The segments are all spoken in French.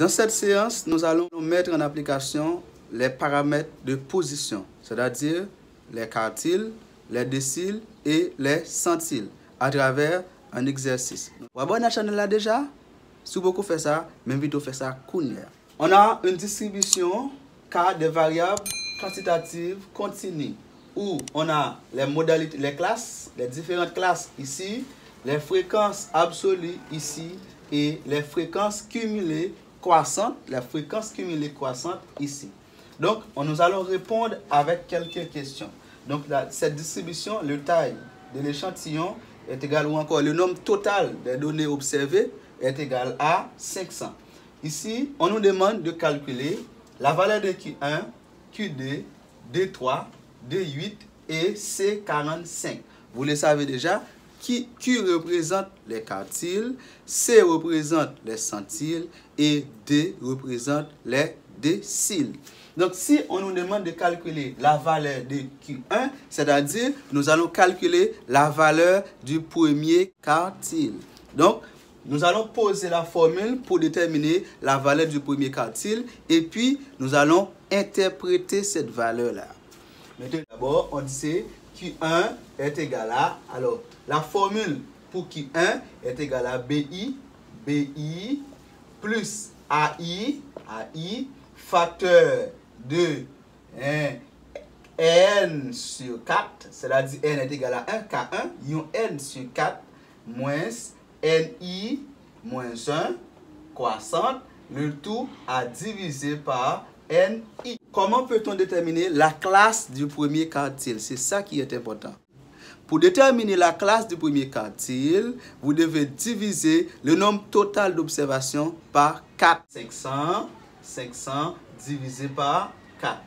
Dans cette séance, nous allons mettre en application les paramètres de position, c'est-à-dire les quartiles, les déciles et les centiles à travers un exercice. Vous abonnez à la chaîne là déjà? Si vous beaucoup fait ça, même vidéo fait ça kounya. On a une distribution K des variables quantitatives continues où on a les modalités, les classes, les différentes classes ici, les fréquences absolues ici et les fréquences cumulées croissantes, ici. Donc, nous allons répondre avec quelques questions. Donc, cette distribution, le taille de l'échantillon est égal, ou encore le nombre total des données observées est égal à 500. Ici, on nous demande de calculer la valeur de Q1, Q2, D3, D8 et C45. Vous le savez déjà, Q représente les quartiles, C représente les centiles et D représente les déciles. Donc, si on nous demande de calculer la valeur de Q1, c'est-à-dire nous allons calculer la valeur du premier quartile. Donc, nous allons poser la formule pour déterminer la valeur du premier quartile et puis nous allons interpréter cette valeur-là. D'abord, on dit Q1 est égal à, alors, la formule pour Q1 est égal à BI plus AI, facteur de N sur 4, c'est-à-dire N est égal à 1, K1, yon N sur 4, moins NI moins 1, croissante, le tout à diviser par NI. Comment peut-on déterminer la classe du premier quartile? C'est ça qui est important. Pour déterminer la classe du premier quartile, vous devez diviser le nombre total d'observations par 4. 500 divisé par 4.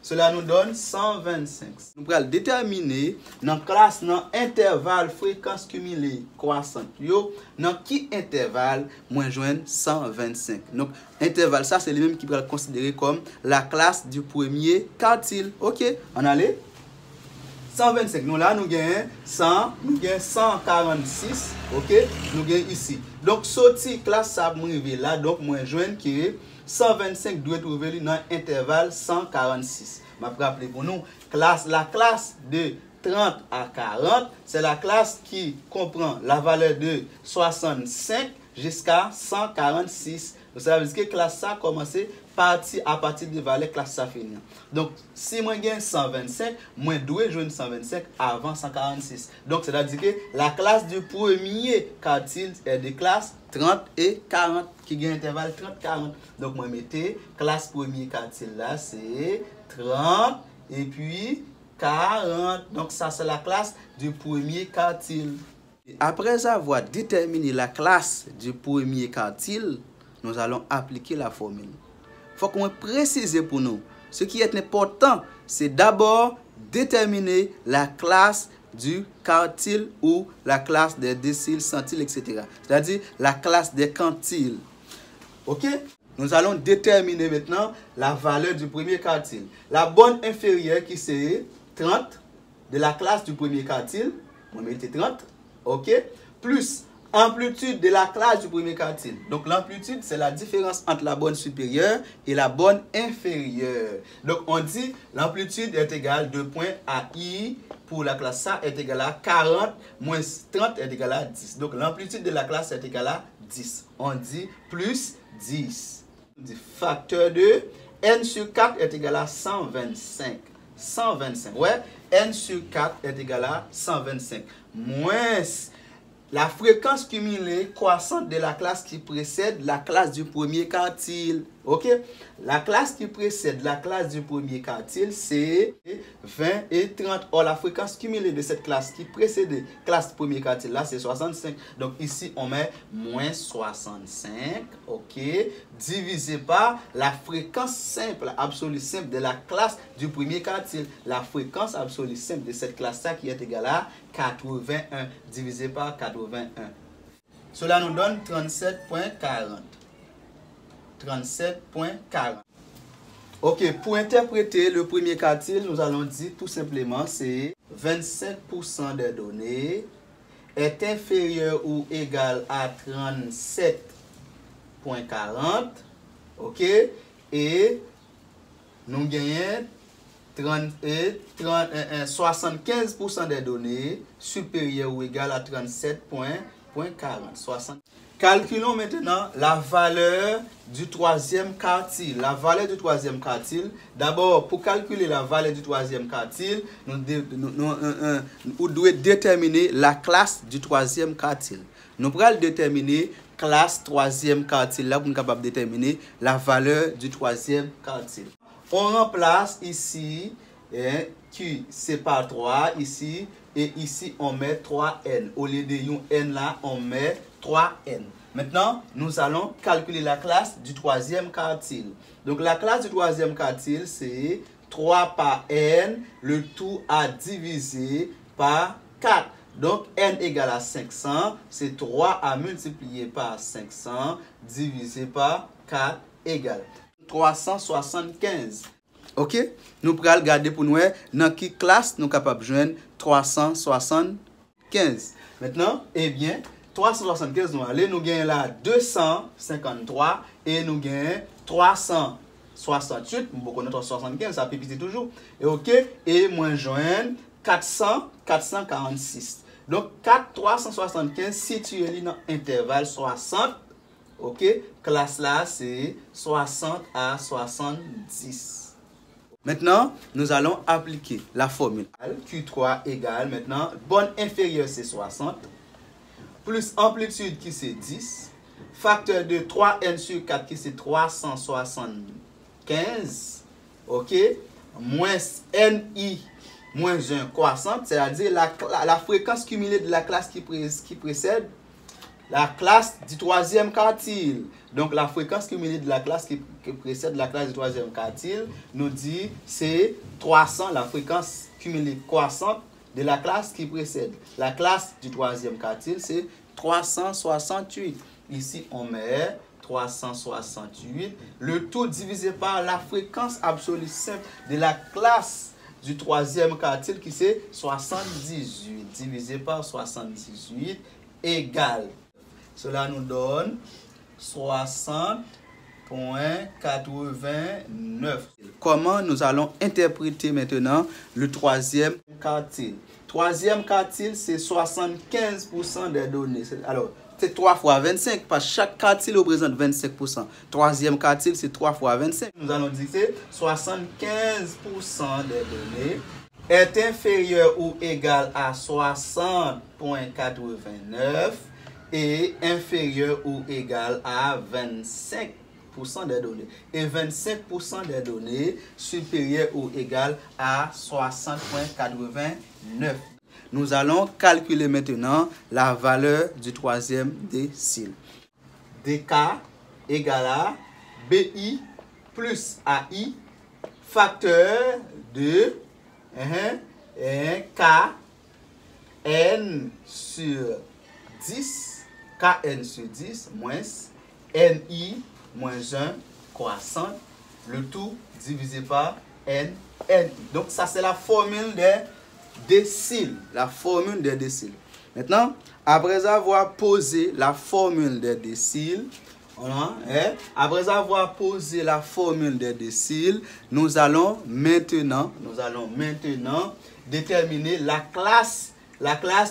Cela nous donne 125. Nous allons déterminer dans la classe, dans l'intervalle fréquence cumulée croissante, dans qui intervalle, moins joindre 125. Donc, intervalle, ça, c'est le même qui va considérer comme la classe du premier quartile. OK, on allait 125. Nous là, nous gagnons 100, nous gagnons 146. OK, nous gagnons ici. Donc, sorti classe, ça va arriver là. Donc, moins joindre qui est 125 doit trouver dans l'intervalle 146. Je vais rappeler pour nous, la classe de 30 à 40, c'est la classe qui comprend la valeur de 65 jusqu'à 146. Donc, ça veut dire que la classe ça a commencé à partir de valeur classe ça finit. Donc, si moi j'ai 125, moi dois jouer 125 avant 146. Donc, c'est-à-dire que la classe du premier quartile est de classe 30 et 40, qui gagne intervalle 30-40. Donc, moi mettez classe premier quartile là, c'est 30 et puis 40. Donc, ça c'est la classe du premier quartile. Après avoir déterminé la classe du premier quartile, nous allons appliquer la formule. Il faut qu'on précise pour nous. Ce qui est important, c'est d'abord déterminer la classe du quartile ou la classe des déciles, centiles, etc. C'est-à-dire la classe des quantiles. OK? Nous allons déterminer maintenant la valeur du premier quartile. La bonne inférieure qui c'est 30 de la classe du premier quartile, on met 30, OK? Plus amplitude de la classe du premier quartile. Donc l'amplitude, c'est la différence entre la bonne supérieure et la bonne inférieure. Donc on dit l'amplitude est égale 2 points à I pour la classe A est égale à 40 moins 30 est égal à 10. Donc l'amplitude de la classe est égale à 10. On dit plus 10. On dit facteur de N sur 4 est égal à 125. 125. Ouais, N sur 4 est égal à 125. Moins la fréquence cumulée croissante de la classe qui précède la classe du premier quartile. OK? La classe qui précède la classe du premier quartile, c'est 20 et 30. Or, la fréquence cumulée de cette classe qui précède la classe du premier quartile, là, c'est 65. Donc, ici, on met moins 65. OK? Divisé par la fréquence simple, absolue simple de la classe du premier quartile. La fréquence absolue simple de cette classe-là qui est égale à 81 divisé par 81. Cela nous donne 37.40. 37.40. OK, pour interpréter le premier quartile, nous allons dire tout simplement c'est 25% des données est inférieur ou égal à 37.40 OK? Et nous gagnons 75% des données supérieures ou égales à 37.40. Calculons maintenant la valeur du troisième quartile. La valeur du troisième quartile. D'abord, pour calculer la valeur du troisième quartile, nous devons déterminer la classe du troisième quartile. Nous pourrons déterminer classe troisième quartile là pour nous capable de déterminer la valeur du troisième quartile. On remplace ici Q c'est par 3 ici et ici on met 3n. Au lieu de n là, on met 3n. Maintenant, nous allons calculer la classe du troisième quartile. Donc la classe du troisième quartile c'est 3 par n, le tout à diviser par 4. Donc n égale à 500, c'est 3 à multiplier par 500 divisé par 4 égale 375. OK? Nous pourrons regarder pour nous dans quelle classe nous sommes capables de joindre 375. Maintenant, eh bien, 375, nous gagnons là 253 et nous gagnons 368. Nous connaissons 375, ça peut péter toujours. Et OK? Et moins joindre 446. Donc, 375 situé dans l'intervalle 60. OK? Classe là, c'est 60 à 70. Maintenant, nous allons appliquer la formule. Q3 égale maintenant, bonne inférieure c'est 60, plus amplitude qui c'est 10, facteur de 3n sur 4 qui c'est 375, OK, moins ni moins 1 croissante, c'est-à-dire la fréquence cumulée de la classe qui précède la classe du troisième quartile. Donc la fréquence cumulée de la classe qui précède la classe du troisième quartile nous dit c'est 300, la fréquence cumulée croissante de la classe qui précède. La classe du troisième quartile c'est 368. Ici on met 368. Le tout divisé par la fréquence absolue simple de la classe du troisième quartile qui c'est 78 divisé par 78 égale. Cela nous donne 60.89. Comment nous allons interpréter maintenant le troisième quartile? Troisième quartile, c'est 75% des données. Alors, c'est 3 fois 25, parce que chaque quartile représente 25%. Troisième quartile, c'est 3 fois 25. Nous allons dire que 75% des données est inférieur ou égal à 60.89 et inférieur ou égal à 25% des données. Et 25% des données supérieures ou égales à 60.89. Nous allons calculer maintenant la valeur du troisième décile. DK égale à BI plus AI facteur de KN sur 10. KN sur 10 moins NI moins 1 croissant, le tout divisé par NI. Donc ça c'est la formule des déciles. La formule des déciles. Maintenant, après avoir posé la formule des déciles, après avoir posé la formule des déciles, nous allons maintenant déterminer la classe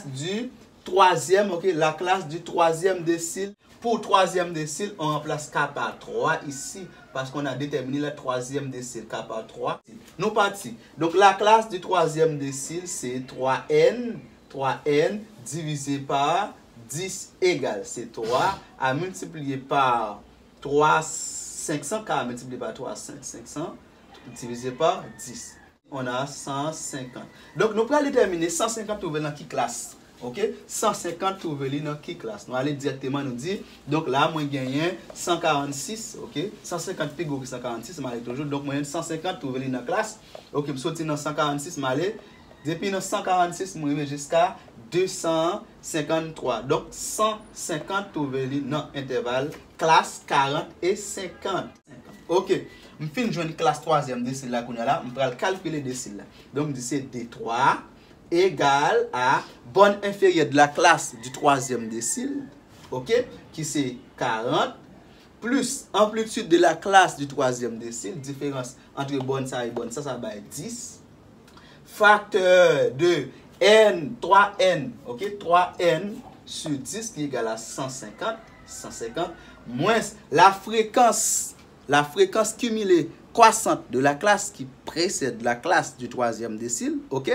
du troisième, OK, la classe du troisième décile. Pour troisième décile, on remplace K par 3 ici, parce qu'on a déterminé le troisième décile, K par 3. Nous partis. Donc la classe du troisième décile, c'est 3n divisé par 10 égale. C'est 3 à multiplier par 3, 500, K à multiplier par 3, 500, divisé par 10. On a 150. Donc nous allons déterminer 150 trouver dans quelle classe. OK? 150 trouver dans quelle classe. Nous allons directement nous dire, donc là, moi, j'ai 146. OK? 150 plus gros que 146, je toujours. Donc, moi, 150 trouver dans la classe. OK, je sorti dans 146, depuis dans 146, je vais jusqu'à 253. Donc, 150 trouver dans l'intervalle classe 40 et 50. OK. Je finis de jouer une classe troisième décile là, je vais calculer décile là. Donc, c'est D3 égale à bonne inférieure de la classe du troisième décile, OK, qui c'est 40, plus amplitude de la classe du troisième décile, différence entre bonne ça et bonne ça va être 10. Facteur de n, 3n, ok, 3n sur 10 qui est égal à 150, moins la fréquence cumulée croissante de la classe qui précède la classe du troisième décile, ok?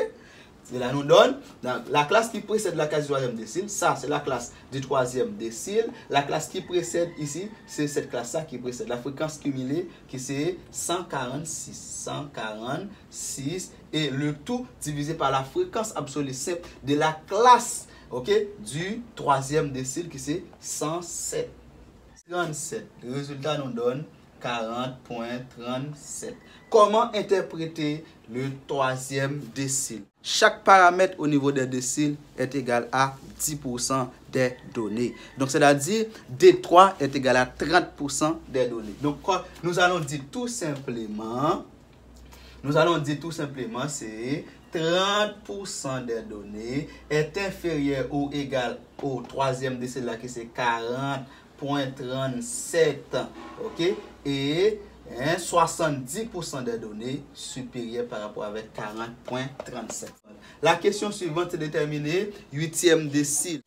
Cela nous donne la classe qui précède la classe du troisième décile, ça c'est la classe du troisième décile. La classe qui précède ici, c'est cette classe-là qui précède. La fréquence cumulée qui c'est 146. Et le tout divisé par la fréquence absolue simple de la classe, ok, du troisième décile qui c'est 107. 37. Le résultat nous donne 40.37. Comment interpréter le troisième décile? Chaque paramètre au niveau des déciles est égal à 10% des données. Donc, c'est-à-dire D3 est égal à 30% des données. Donc, nous allons dire tout simplement, c'est 30% des données est inférieur ou égal au troisième décile là qui c'est 40.37, ok, et 70% des données supérieures par rapport avec 40.37. La question suivante est déterminer 8e décile.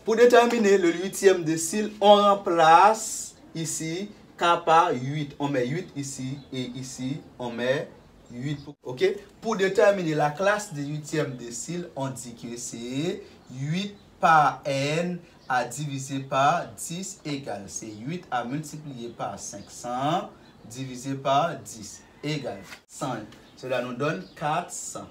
Pour déterminer le 8e décile, on remplace ici K par 8. On met 8 ici et ici on met 8. Ok? Pour déterminer la classe du 8e décile, on dit que c'est 8 par n à diviser par 10 égale. C'est 8 à multiplier par 500 divisé par 10 égale 100. Cela nous donne 400.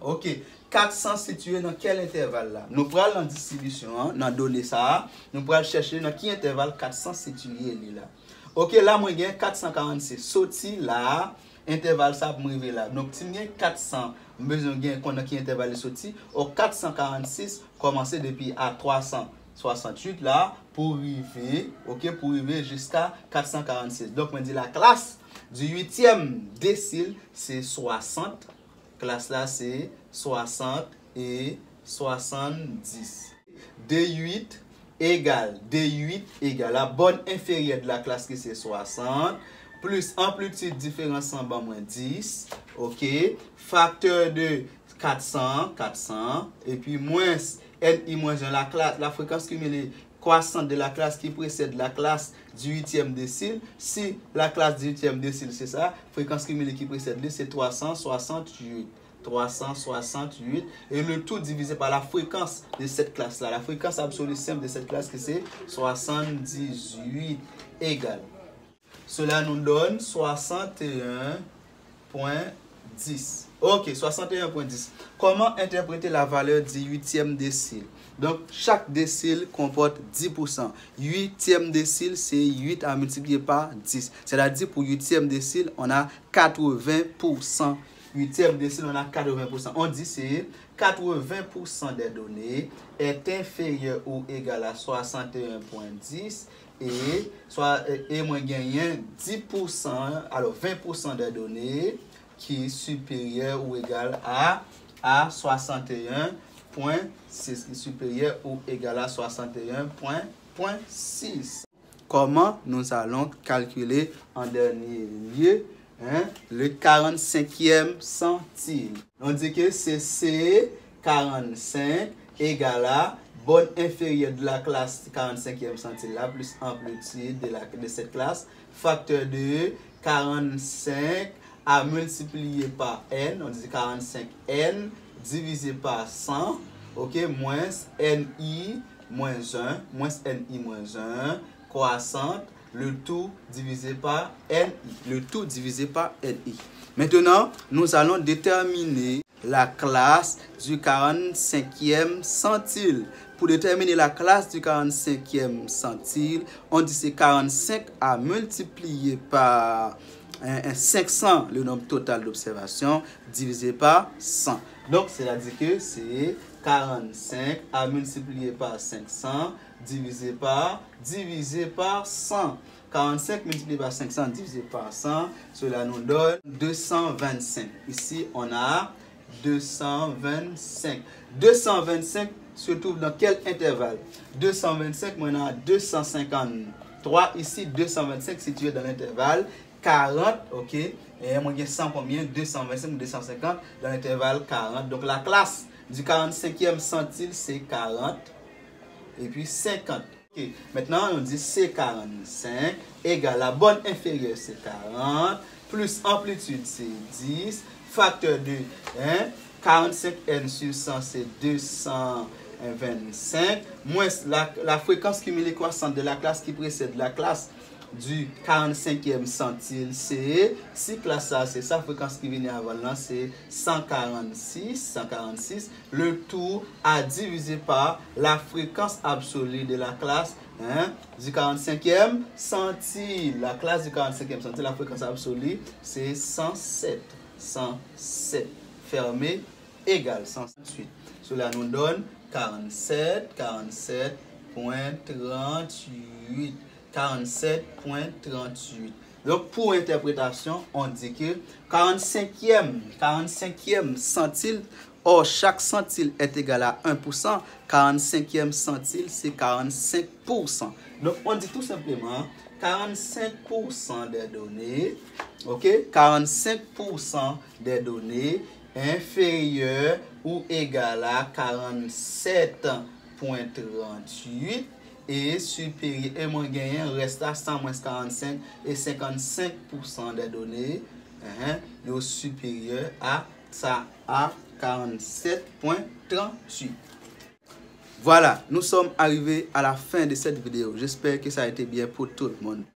Ok. 400 situé dans quel intervalle là? Nous prenons la distribution, dans donner ça. Nous prenons chercher dans quel intervalle 400 situé là. Ok, là, moi, j'ai 446. Sorti là, intervalle ça pour me là. Donc, si j'ai 400, besoin de qu'on a qui intervalle sorti. Au 446, commencer depuis à 368 là, pour arriver, ok, pour arriver jusqu'à 446. Donc, on dit la classe du 8e décile, c'est 60. Classe là, c'est 60 et 70. D8 égale la bonne inférieure de la classe qui c'est 60, plus amplitude différence en bas moins 10, ok, facteur de 400, et puis moins NI moins 1, la fréquence cumulée croissante de la classe qui précède la classe du 8e décile. Si la classe du 8e décile, c'est ça, fréquence cumulée qui précède, c'est 368. Et le tout divisé par la fréquence de cette classe-là. La fréquence absolue simple de cette classe que c'est 78 égale. Cela nous donne 61.10. Ok, 61.10. Comment interpréter la valeur du 8e décile? Donc, chaque décile comporte 10%. 8e décile, c'est 8 à multiplier par 10. C'est-à-dire, pour 8e décile, on a 80%. 8e décile, on a 80%. On dit c'est 80% des données est inférieur ou égal à 61.10 et moins gagnant 10%, alors 20% des données qui est supérieur ou égal à 61.6, supérieur ou égal à 61.6. Comment nous allons calculer en dernier lieu le 45e centile? On dit que c'est C45 égale à bonne inférieure de la classe 45e centile là, plus amplitude de cette classe, facteur de 45 à multiplier par n, on dit 45n divisé par 100, ok, moins ni moins 1, croissante, le tout divisé par ni. Maintenant, nous allons déterminer la classe du 45e centile. Pour déterminer la classe du 45e centile, on dit c'est 45 à multiplier par 500, le nombre total d'observations, divisé par 100. Donc, c'est-à-dire que c'est 45 à multiplier par 500, divisé par 100. 45 multiplié par 500 divisé par 100, cela nous donne 225. Ici, on a 225. 225 se trouve dans quel intervalle? 225, on a 250 3 ici, 225 situé dans l'intervalle 40, ok. Et moi j'ai 100 combien? 225 ou 250 dans l'intervalle 40. Donc la classe du 45e centile c'est 40 et puis 50. Ok. Maintenant on dit C45 égale la bonne inférieure c'est 40 plus amplitude c'est 10 facteur de 45n sur 100 c'est 225 moins la fréquence cumulée croissante de la classe qui précède la classe du 45e centile c'est, si classe ça c'est sa fréquence qui vient avant là c'est 146, le tout à diviser par la fréquence absolue de la classe du 45e centile. La classe du 45e centile, la fréquence absolue c'est 107. Fermé égale 108. Cela nous donne 47.38. 47.38. Donc pour interprétation, on dit que 45e centile, or chaque centile est égal à 1%, 45e centile c'est 45%. Donc on dit tout simplement 45% des données, ok, 45% des données inférieures ou égales à 47.38 et supérieur et moins gagnant reste à 100 moins 45 et 55% des données supérieur à ça à 47.38. Voilà, nous sommes arrivés à la fin de cette vidéo. J'espère que ça a été bien pour tout le monde.